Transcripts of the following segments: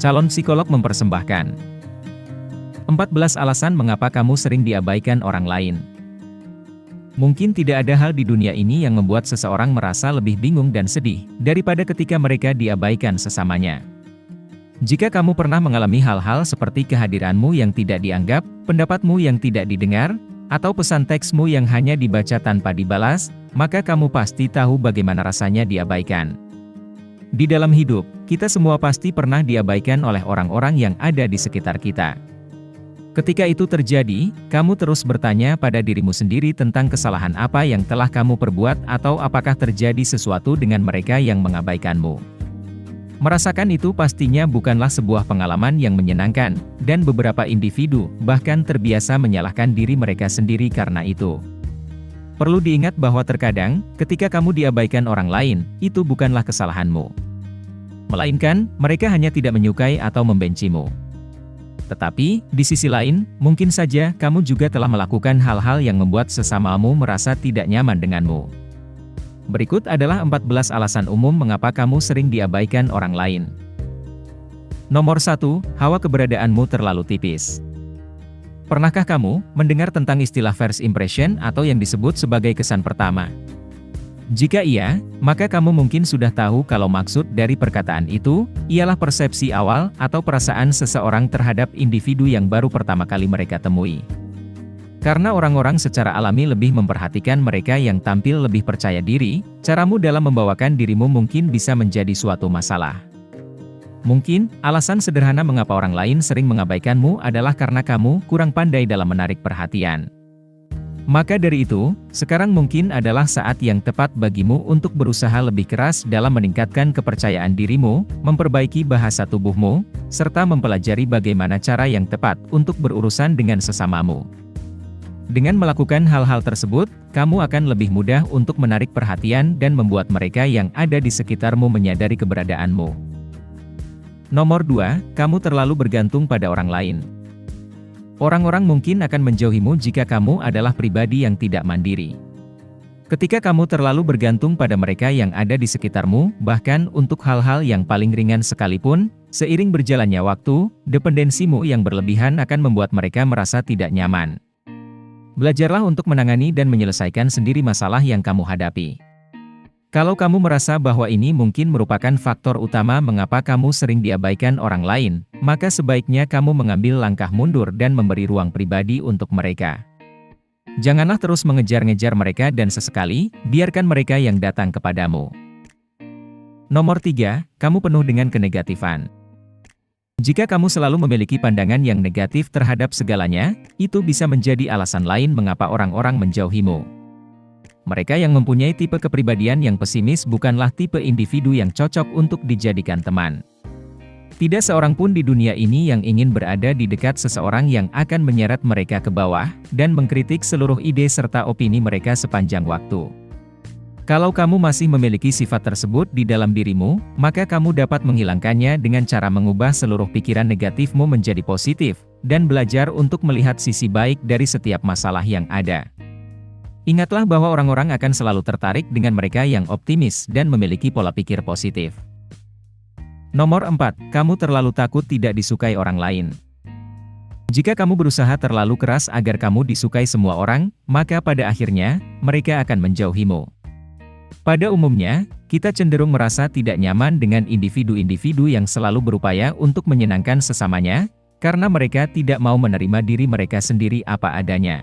Calon psikolog mempersembahkan 14 alasan mengapa kamu sering diabaikan orang lain. Mungkin tidak ada hal di dunia ini yang membuat seseorang merasa lebih bingung dan sedih daripada ketika mereka diabaikan sesamanya. Jika kamu pernah mengalami hal-hal seperti kehadiranmu yang tidak dianggap, pendapatmu yang tidak didengar, atau pesan teksmu yang hanya dibaca tanpa dibalas, maka kamu pasti tahu bagaimana rasanya diabaikan. Di dalam hidup, kita semua pasti pernah diabaikan oleh orang-orang yang ada di sekitar kita. Ketika itu terjadi, kamu terus bertanya pada dirimu sendiri tentang kesalahan apa yang telah kamu perbuat atau apakah terjadi sesuatu dengan mereka yang mengabaikanmu. Merasakan itu pastinya bukanlah sebuah pengalaman yang menyenangkan, dan beberapa individu bahkan terbiasa menyalahkan diri mereka sendiri karena itu. Perlu diingat bahwa terkadang, ketika kamu diabaikan orang lain, itu bukanlah kesalahanmu. Melainkan, mereka hanya tidak menyukai atau membencimu. Tetapi, di sisi lain, mungkin saja kamu juga telah melakukan hal-hal yang membuat sesamamu merasa tidak nyaman denganmu. Berikut adalah 14 alasan umum mengapa kamu sering diabaikan orang lain. Nomor 1, hawa keberadaanmu terlalu tipis. Pernahkah kamu mendengar tentang istilah first impression atau yang disebut sebagai kesan pertama? Jika iya, maka kamu mungkin sudah tahu kalau maksud dari perkataan itu ialah persepsi awal atau perasaan seseorang terhadap individu yang baru pertama kali mereka temui. Karena orang-orang secara alami lebih memperhatikan mereka yang tampil lebih percaya diri, caramu dalam membawakan dirimu mungkin bisa menjadi suatu masalah. Mungkin, alasan sederhana mengapa orang lain sering mengabaikanmu adalah karena kamu kurang pandai dalam menarik perhatian. Maka dari itu, sekarang mungkin adalah saat yang tepat bagimu untuk berusaha lebih keras dalam meningkatkan kepercayaan dirimu, memperbaiki bahasa tubuhmu, serta mempelajari bagaimana cara yang tepat untuk berurusan dengan sesamamu. Dengan melakukan hal-hal tersebut, kamu akan lebih mudah untuk menarik perhatian dan membuat mereka yang ada di sekitarmu menyadari keberadaanmu. Nomor 2, kamu terlalu bergantung pada orang lain. Orang-orang mungkin akan menjauhimu jika kamu adalah pribadi yang tidak mandiri. Ketika kamu terlalu bergantung pada mereka yang ada di sekitarmu, bahkan untuk hal-hal yang paling ringan sekalipun, seiring berjalannya waktu, dependensimu yang berlebihan akan membuat mereka merasa tidak nyaman. Belajarlah untuk menangani dan menyelesaikan sendiri masalah yang kamu hadapi. Kalau kamu merasa bahwa ini mungkin merupakan faktor utama mengapa kamu sering diabaikan orang lain, maka sebaiknya kamu mengambil langkah mundur dan memberi ruang pribadi untuk mereka. Janganlah terus mengejar-ngejar mereka dan sesekali, biarkan mereka yang datang kepadamu. Nomor 3, kamu penuh dengan kenegatifan. Jika kamu selalu memiliki pandangan yang negatif terhadap segalanya, itu bisa menjadi alasan lain mengapa orang-orang menjauhimu. Mereka yang mempunyai tipe kepribadian yang pesimis bukanlah tipe individu yang cocok untuk dijadikan teman. Tidak seorang pun di dunia ini yang ingin berada di dekat seseorang yang akan menyeret mereka ke bawah, dan mengkritik seluruh ide serta opini mereka sepanjang waktu. Kalau kamu masih memiliki sifat tersebut di dalam dirimu, maka kamu dapat menghilangkannya dengan cara mengubah seluruh pikiran negatifmu menjadi positif, dan belajar untuk melihat sisi baik dari setiap masalah yang ada. Ingatlah bahwa orang-orang akan selalu tertarik dengan mereka yang optimis dan memiliki pola pikir positif. Nomor 4, kamu terlalu takut tidak disukai orang lain. Jika kamu berusaha terlalu keras agar kamu disukai semua orang, maka pada akhirnya, mereka akan menjauhimu. Pada umumnya, kita cenderung merasa tidak nyaman dengan individu-individu yang selalu berupaya untuk menyenangkan sesamanya, karena mereka tidak mau menerima diri mereka sendiri apa adanya.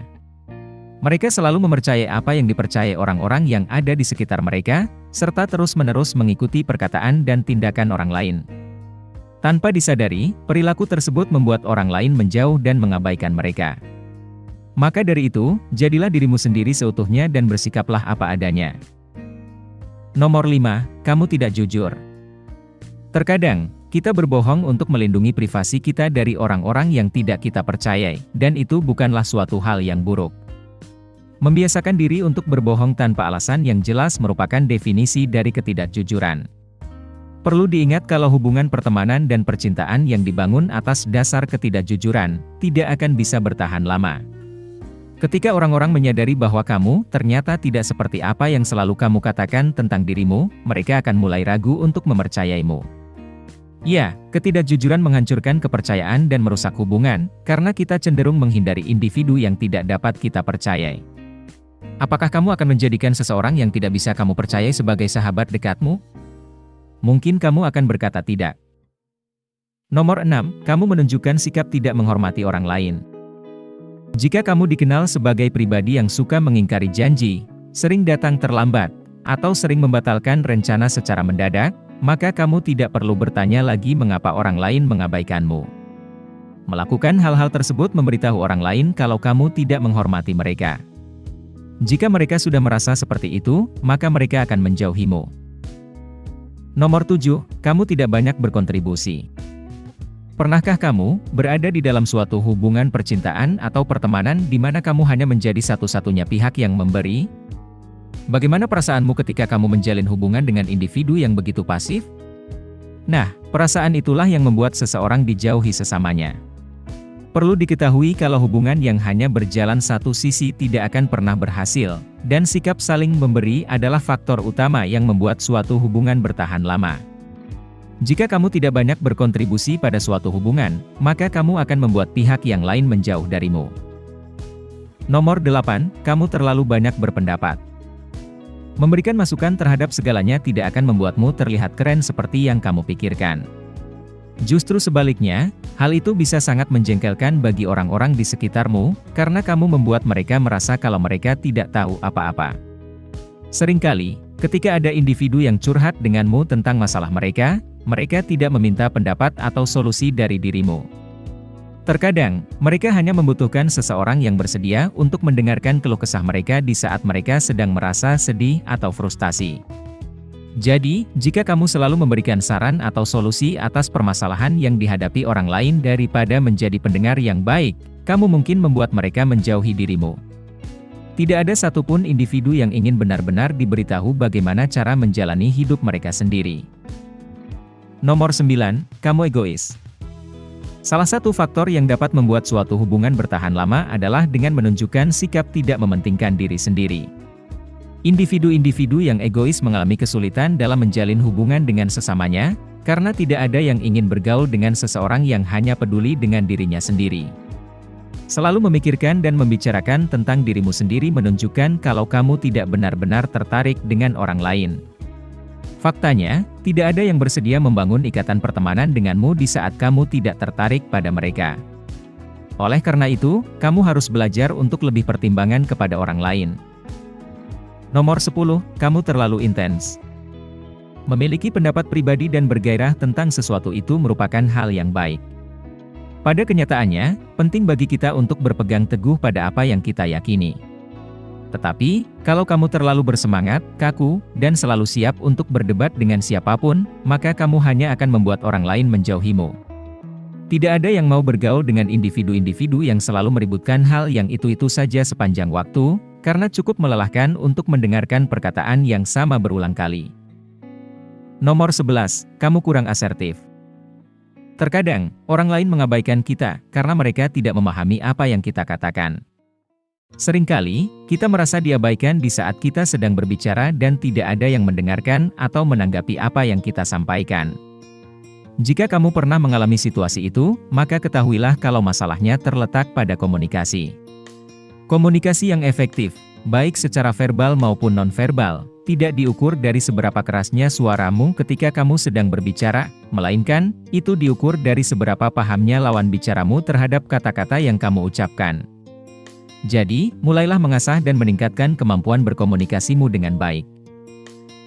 Mereka selalu mempercayai apa yang dipercayai orang-orang yang ada di sekitar mereka, serta terus-menerus mengikuti perkataan dan tindakan orang lain. Tanpa disadari, perilaku tersebut membuat orang lain menjauh dan mengabaikan mereka. Maka dari itu, jadilah dirimu sendiri seutuhnya dan bersikaplah apa adanya. Nomor 5, kamu tidak jujur. Terkadang, kita berbohong untuk melindungi privasi kita dari orang-orang yang tidak kita percayai, dan itu bukanlah suatu hal yang buruk. Membiasakan diri untuk berbohong tanpa alasan yang jelas merupakan definisi dari ketidakjujuran. Perlu diingat kalau hubungan pertemanan dan percintaan yang dibangun atas dasar ketidakjujuran, tidak akan bisa bertahan lama. Ketika orang-orang menyadari bahwa kamu ternyata tidak seperti apa yang selalu kamu katakan tentang dirimu, mereka akan mulai ragu untuk mempercayaimu. Ya, ketidakjujuran menghancurkan kepercayaan dan merusak hubungan, karena kita cenderung menghindari individu yang tidak dapat kita percayai. Apakah kamu akan menjadikan seseorang yang tidak bisa kamu percayai sebagai sahabat dekatmu? Mungkin kamu akan berkata tidak. Nomor 6, kamu menunjukkan sikap tidak menghormati orang lain. Jika kamu dikenal sebagai pribadi yang suka mengingkari janji, sering datang terlambat, atau sering membatalkan rencana secara mendadak, maka kamu tidak perlu bertanya lagi mengapa orang lain mengabaikanmu. Melakukan hal-hal tersebut memberitahu orang lain kalau kamu tidak menghormati mereka. Jika mereka sudah merasa seperti itu, maka mereka akan menjauhimu. Nomor 7, kamu tidak banyak berkontribusi. Pernahkah kamu berada di dalam suatu hubungan percintaan atau pertemanan di mana kamu hanya menjadi satu-satunya pihak yang memberi? Bagaimana perasaanmu ketika kamu menjalin hubungan dengan individu yang begitu pasif? Nah, perasaan itulah yang membuat seseorang dijauhi sesamanya. Perlu diketahui kalau hubungan yang hanya berjalan satu sisi tidak akan pernah berhasil, dan sikap saling memberi adalah faktor utama yang membuat suatu hubungan bertahan lama. Jika kamu tidak banyak berkontribusi pada suatu hubungan, maka kamu akan membuat pihak yang lain menjauh darimu. Nomor 8, kamu terlalu banyak berpendapat. Memberikan masukan terhadap segalanya tidak akan membuatmu terlihat keren seperti yang kamu pikirkan. Justru sebaliknya, hal itu bisa sangat menjengkelkan bagi orang-orang di sekitarmu, karena kamu membuat mereka merasa kalau mereka tidak tahu apa-apa. Seringkali, ketika ada individu yang curhat denganmu tentang masalah mereka tidak meminta pendapat atau solusi dari dirimu. Terkadang, mereka hanya membutuhkan seseorang yang bersedia untuk mendengarkan keluh kesah mereka di saat mereka sedang merasa sedih atau frustasi. Jadi, jika kamu selalu memberikan saran atau solusi atas permasalahan yang dihadapi orang lain daripada menjadi pendengar yang baik, kamu mungkin membuat mereka menjauhi dirimu. Tidak ada satupun individu yang ingin benar-benar diberitahu bagaimana cara menjalani hidup mereka sendiri. Nomor 9, kamu egois. Salah satu faktor yang dapat membuat suatu hubungan bertahan lama adalah dengan menunjukkan sikap tidak mementingkan diri sendiri. Individu-individu yang egois mengalami kesulitan dalam menjalin hubungan dengan sesamanya, karena tidak ada yang ingin bergaul dengan seseorang yang hanya peduli dengan dirinya sendiri. Selalu memikirkan dan membicarakan tentang dirimu sendiri menunjukkan kalau kamu tidak benar-benar tertarik dengan orang lain. Faktanya, tidak ada yang bersedia membangun ikatan pertemanan denganmu di saat kamu tidak tertarik pada mereka. Oleh karena itu, kamu harus belajar untuk lebih pertimbangan kepada orang lain. Nomor 10, kamu terlalu intens. Memiliki pendapat pribadi dan bergairah tentang sesuatu itu merupakan hal yang baik. Pada kenyataannya, penting bagi kita untuk berpegang teguh pada apa yang kita yakini. Tetapi, kalau kamu terlalu bersemangat, kaku, dan selalu siap untuk berdebat dengan siapapun, maka kamu hanya akan membuat orang lain menjauhimu. Tidak ada yang mau bergaul dengan individu-individu yang selalu meributkan hal yang itu-itu saja sepanjang waktu, karena cukup melelahkan untuk mendengarkan perkataan yang sama berulang kali. Nomor 11, kamu kurang asertif. Terkadang, orang lain mengabaikan kita karena mereka tidak memahami apa yang kita katakan. Seringkali, kita merasa diabaikan di saat kita sedang berbicara dan tidak ada yang mendengarkan atau menanggapi apa yang kita sampaikan. Jika kamu pernah mengalami situasi itu, maka ketahuilah kalau masalahnya terletak pada komunikasi. Komunikasi yang efektif, baik secara verbal maupun non-verbal, tidak diukur dari seberapa kerasnya suaramu ketika kamu sedang berbicara, melainkan, itu diukur dari seberapa pahamnya lawan bicaramu terhadap kata-kata yang kamu ucapkan. Jadi, mulailah mengasah dan meningkatkan kemampuan berkomunikasimu dengan baik.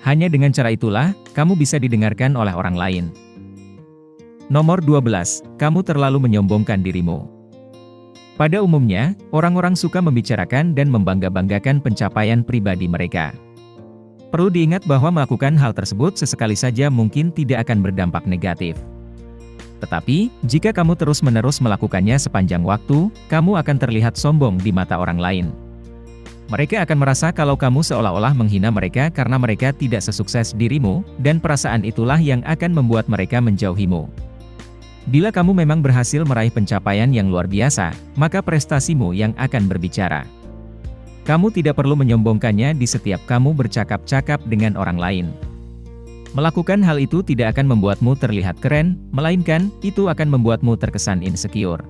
Hanya dengan cara itulah, kamu bisa didengarkan oleh orang lain. Nomor 12, kamu terlalu menyombongkan dirimu. Pada umumnya, orang-orang suka membicarakan dan membangga-banggakan pencapaian pribadi mereka. Perlu diingat bahwa melakukan hal tersebut sesekali saja mungkin tidak akan berdampak negatif. Tetapi, jika kamu terus-menerus melakukannya sepanjang waktu, kamu akan terlihat sombong di mata orang lain. Mereka akan merasa kalau kamu seolah-olah menghina mereka karena mereka tidak sesukses dirimu, dan perasaan itulah yang akan membuat mereka menjauhimu. Bila kamu memang berhasil meraih pencapaian yang luar biasa, maka prestasimu yang akan berbicara. Kamu tidak perlu menyombongkannya di setiap kamu bercakap-cakap dengan orang lain. Melakukan hal itu tidak akan membuatmu terlihat keren, melainkan itu akan membuatmu terkesan insecure.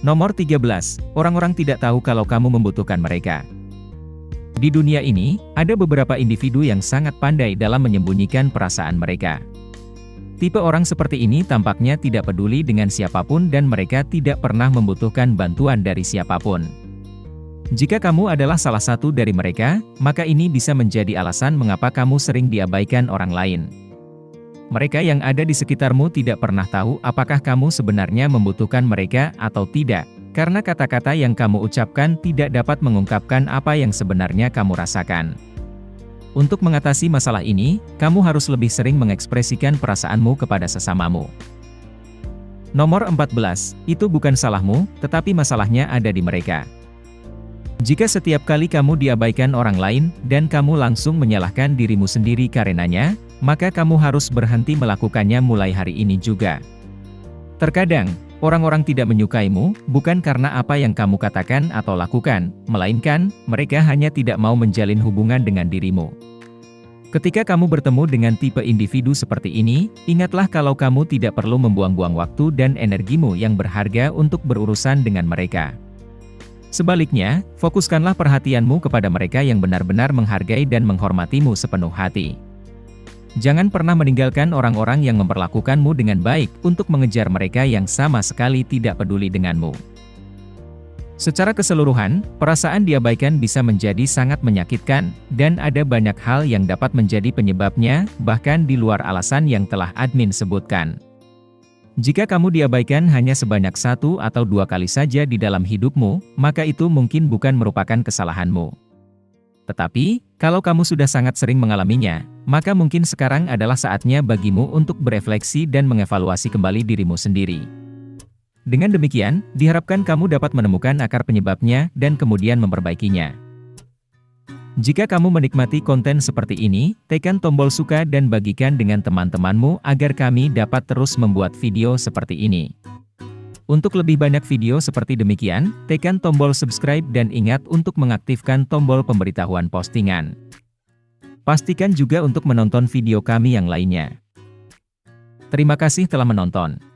Nomor 13, orang-orang tidak tahu kalau kamu membutuhkan mereka. Di dunia ini, ada beberapa individu yang sangat pandai dalam menyembunyikan perasaan mereka. Tipe orang seperti ini tampaknya tidak peduli dengan siapapun dan mereka tidak pernah membutuhkan bantuan dari siapapun. Jika kamu adalah salah satu dari mereka, maka ini bisa menjadi alasan mengapa kamu sering diabaikan orang lain. Mereka yang ada di sekitarmu tidak pernah tahu apakah kamu sebenarnya membutuhkan mereka atau tidak, karena kata-kata yang kamu ucapkan tidak dapat mengungkapkan apa yang sebenarnya kamu rasakan. Untuk mengatasi masalah ini, kamu harus lebih sering mengekspresikan perasaanmu kepada sesamamu. Nomor 14, itu bukan salahmu, tetapi masalahnya ada di mereka. Jika setiap kali kamu diabaikan orang lain, dan kamu langsung menyalahkan dirimu sendiri karenanya, maka kamu harus berhenti melakukannya mulai hari ini juga. Terkadang, orang-orang tidak menyukaimu, bukan karena apa yang kamu katakan atau lakukan, melainkan, mereka hanya tidak mau menjalin hubungan dengan dirimu. Ketika kamu bertemu dengan tipe individu seperti ini, ingatlah kalau kamu tidak perlu membuang-buang waktu dan energimu yang berharga untuk berurusan dengan mereka. Sebaliknya, fokuskanlah perhatianmu kepada mereka yang benar-benar menghargai dan menghormatimu sepenuh hati. Jangan pernah meninggalkan orang-orang yang memperlakukanmu dengan baik untuk mengejar mereka yang sama sekali tidak peduli denganmu. Secara keseluruhan, perasaan diabaikan bisa menjadi sangat menyakitkan, dan ada banyak hal yang dapat menjadi penyebabnya, bahkan di luar alasan yang telah admin sebutkan. Jika kamu diabaikan hanya sebanyak 1 atau 2 kali saja di dalam hidupmu, maka itu mungkin bukan merupakan kesalahanmu. Tetapi, kalau kamu sudah sangat sering mengalaminya, maka mungkin sekarang adalah saatnya bagimu untuk berefleksi dan mengevaluasi kembali dirimu sendiri. Dengan demikian, diharapkan kamu dapat menemukan akar penyebabnya dan kemudian memperbaikinya. Jika kamu menikmati konten seperti ini, tekan tombol suka dan bagikan dengan teman-temanmu agar kami dapat terus membuat video seperti ini. Untuk lebih banyak video seperti demikian, tekan tombol subscribe dan ingat untuk mengaktifkan tombol pemberitahuan postingan. Pastikan juga untuk menonton video kami yang lainnya. Terima kasih telah menonton.